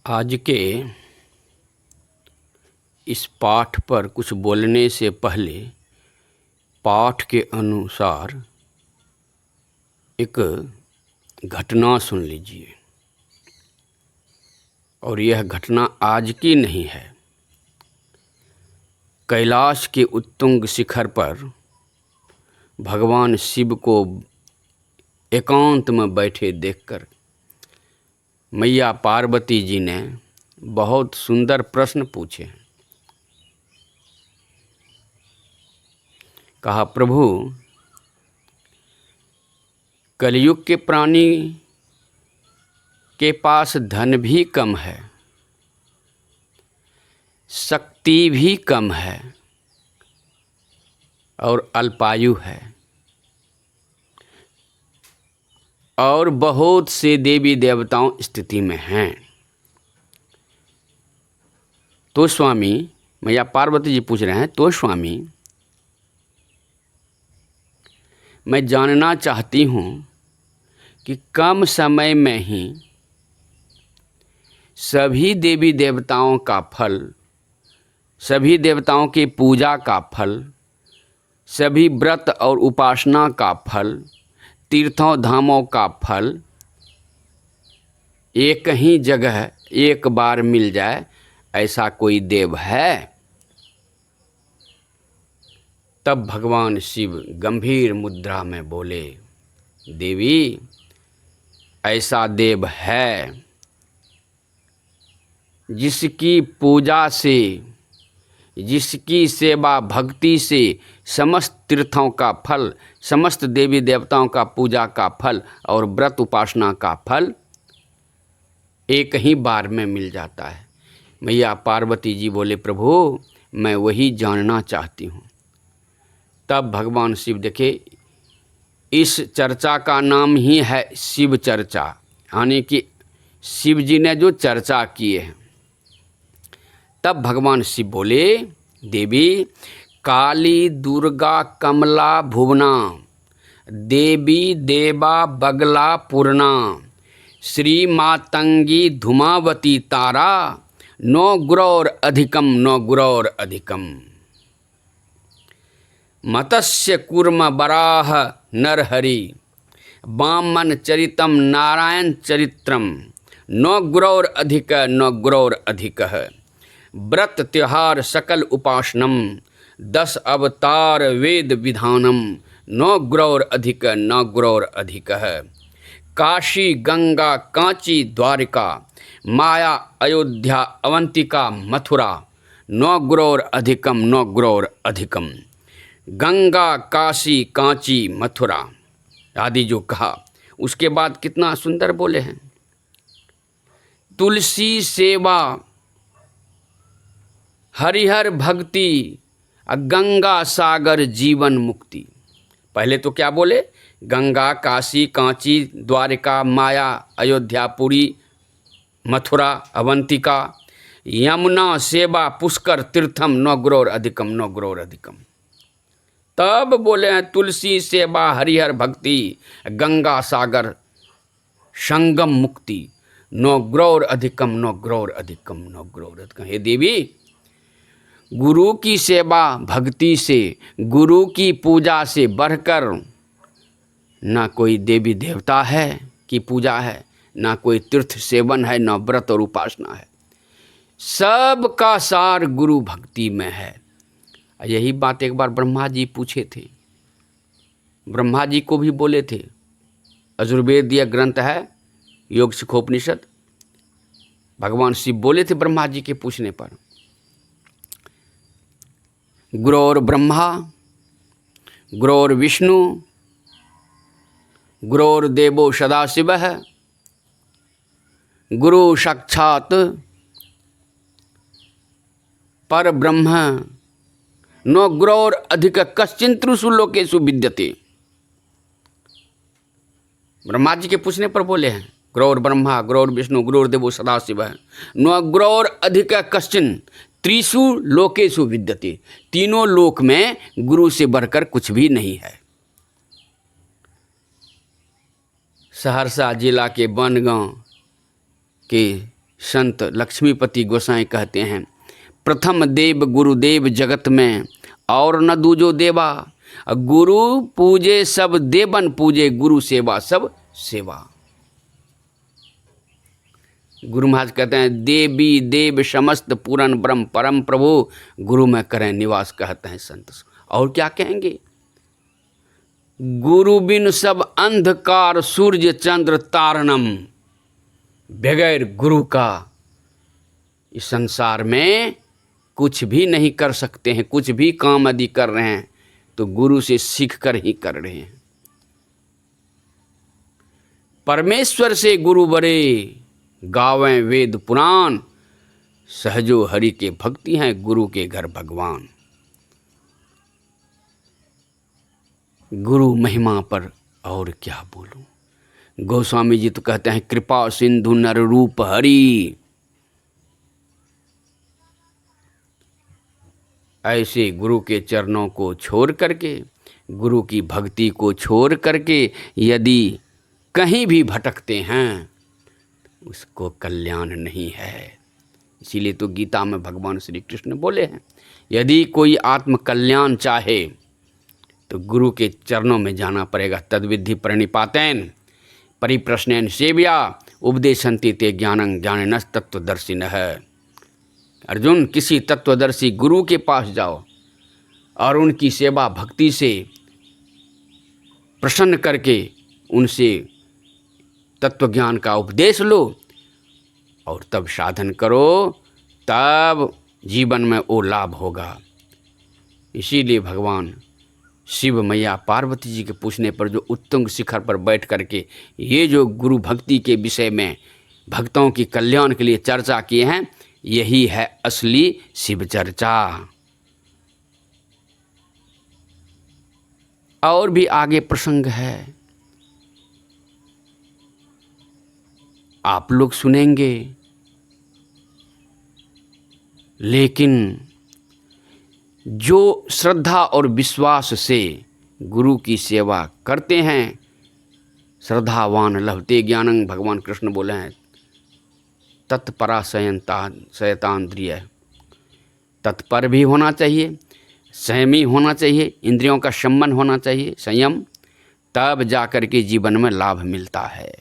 आज के इस पाठ पर कुछ बोलने से पहले पाठ के अनुसार एक घटना सुन लीजिए। और यह घटना आज की नहीं है। कैलाश के उत्तुंग शिखर पर भगवान शिव को एकांत में बैठे देखकर मैया पार्वती जी ने बहुत सुंदर प्रश्न पूछे हैं। कहा, प्रभु, कलयुग के प्राणी के पास धन भी कम है, शक्ति भी कम है और अल्पायु है, और बहुत से देवी देवताओं स्थिति में हैं। तो स्वामी, मैया पार्वती जी पूछ रहे हैं, तो स्वामी, मैं जानना चाहती हूँ कि कम समय में ही सभी देवी देवताओं का फल, सभी देवताओं की पूजा का फल, सभी व्रत और उपासना का फल, तीर्थों धामों का फल एक ही जगह एक बार मिल जाए, ऐसा कोई देव है? तब भगवान शिव गंभीर मुद्रा में बोले, देवी, ऐसा देव है जिसकी पूजा से, जिसकी सेवा भक्ति से समस्त तीर्थों का फल, समस्त देवी देवताओं का पूजा का फल और व्रत उपासना का फल एक ही बार में मिल जाता है। मैया पार्वती जी बोले, प्रभु, मैं वही जानना चाहती हूँ। तब भगवान शिव देखे, इस चर्चा का नाम ही है शिव चर्चा, यानी कि शिव जी ने जो चर्चा किए हैं। तब भगवान शिव बोले, देवी, काली दुर्गा कमला भुवना, देवी देवा बगला पूर्णा, श्री मातंगी धुमावती तारा, नो गुरौर अधिकम, नो गुरौर अधिकम। मत्स्य कूर्म बराह नरहरि, वामन चरितम नारायण चरित्रम, नो गुरौर अधिक, नो गुरौर अधिक। व्रत त्योहार सकल उपासनम, 10 अवतार वेद विधानम, नो गुरौर अधिक, नो गुरौर अधिक। काशी गंगा कांची द्वारिका, माया अयोध्या अवंतिका मथुरा, नो गुरौर अधिकम, नो गुरौर अधिकम। गंगा काशी कांची मथुरा आदि जो कहा, उसके बाद कितना सुंदर बोले हैं, तुलसी सेवा, हरिहर भक्ति, गंगा सागर जीवन मुक्ति। पहले तो क्या बोले? गंगा काशी कांची द्वारिका माया अयोध्या पुरी मथुरा अवंतिका, यमुना सेवा पुष्कर तीर्थम, नो गुरौर अधिकम, नो गुरौर अधिकम। तब बोले हैं तुलसी सेवा, हरिहर भक्ति, गंगा सागर संगम मुक्ति, नो गुरौर अधिकम, नो गुरौर अधिकम, नो गुरौर अधिकम। हे देवी, गुरु की सेवा भक्ति से, गुरु की पूजा से बढ़कर ना कोई देवी देवता है की पूजा है, ना कोई तीर्थ सेवन है, ना व्रत और उपासना है। सब का सार गुरु भक्ति में है। यही बात एक बार ब्रह्मा जी पूछे थे। ब्रह्मा जी को भी बोले थे, यजुर्वेदीय ग्रंथ है योग सिखोपनिषद। भगवान शिव बोले थे ब्रह्मा जी के पूछने पर, गुरोर ब्रह्मा, गुरोर विष्णु, गुरोर देवो सदाशिवः, गुरु साक्षात पर ब्रह्म, नो गुरौर अधिक कश्चिन त्रिषु लोकेषु विद्यते। ब्रह्मा जी के पूछने पर बोले हैं, गुरौर ब्रह्मा, गुरौर विष्णु, गुरौर देवो सदाशिवः, नो गुरौर अधिक कश्चिन त्रिषु लोकेषु विद्यते। तीनों लोक में गुरु से बढ़कर कुछ भी नहीं है। सहरसा जिला के बनगांव के संत लक्ष्मीपति गोसाई कहते हैं, प्रथम देव गुरुदेव जगत में और न दूजो देवा, गुरु पूजे सब देवन पूजे, गुरु सेवा सब सेवा। गुरु महाराज कहते हैं, देवी देव समस्त पूरन ब्रह्म परम प्रभु, गुरु में करें निवास, कहते हैं संत। और क्या कहेंगे, गुरु बिन सब अंधकार सूर्य चंद्र तारणम, बगैर गुरु का इस संसार में कुछ भी नहीं कर सकते हैं। कुछ भी काम यदि कर रहे हैं तो गुरु से सीख कर ही कर रहे हैं। परमेश्वर से गुरु बरे, गावें वेद पुराण, सहजो हरि के भक्ति हैं, गुरु के घर भगवान। गुरु महिमा पर और क्या बोलूं। गोस्वामी जी तो कहते हैं, कृपा सिंधु नर रूप हरि, ऐसे गुरु के चरणों को छोड़ करके, गुरु की भक्ति को छोड़ करके यदि कहीं भी भटकते हैं, उसको कल्याण नहीं है। इसीलिए तो गीता में भगवान श्री कृष्ण बोले हैं, यदि कोई आत्म कल्याण चाहे तो गुरु के चरणों में जाना पड़ेगा। तद्विधि प्रणिपातेन परिप्रश्नेन सेव्या उपदेशन्ति ते ज्ञानं ज्ञानिनस् तत्वदर्शिनः। अर्जुन, किसी तत्वदर्शी गुरु के पास जाओ और उनकी सेवा भक्ति से प्रसन्न करके उनसे तत्वज्ञान का उपदेश लो और तब साधन करो, तब जीवन में वो लाभ होगा। इसीलिए भगवान शिव मैया पार्वती जी के पूछने पर जो उत्तुंग शिखर पर बैठ करके ये जो गुरु भक्ति के विषय में भक्तों की कल्याण के लिए चर्चा किए हैं, यही है असली शिव चर्चा। और भी आगे प्रसंग है, आप लोग सुनेंगे, लेकिन जो श्रद्धा और विश्वास से गुरु की सेवा करते हैं, श्रद्धावान लभते ज्ञानं, भगवान कृष्ण बोले हैं, तत्परा शयतान्द्रिय, तत्पर भी होना चाहिए, संयमी होना चाहिए, इंद्रियों का शमन होना चाहिए, संयम, तब जाकर के जीवन में लाभ मिलता है।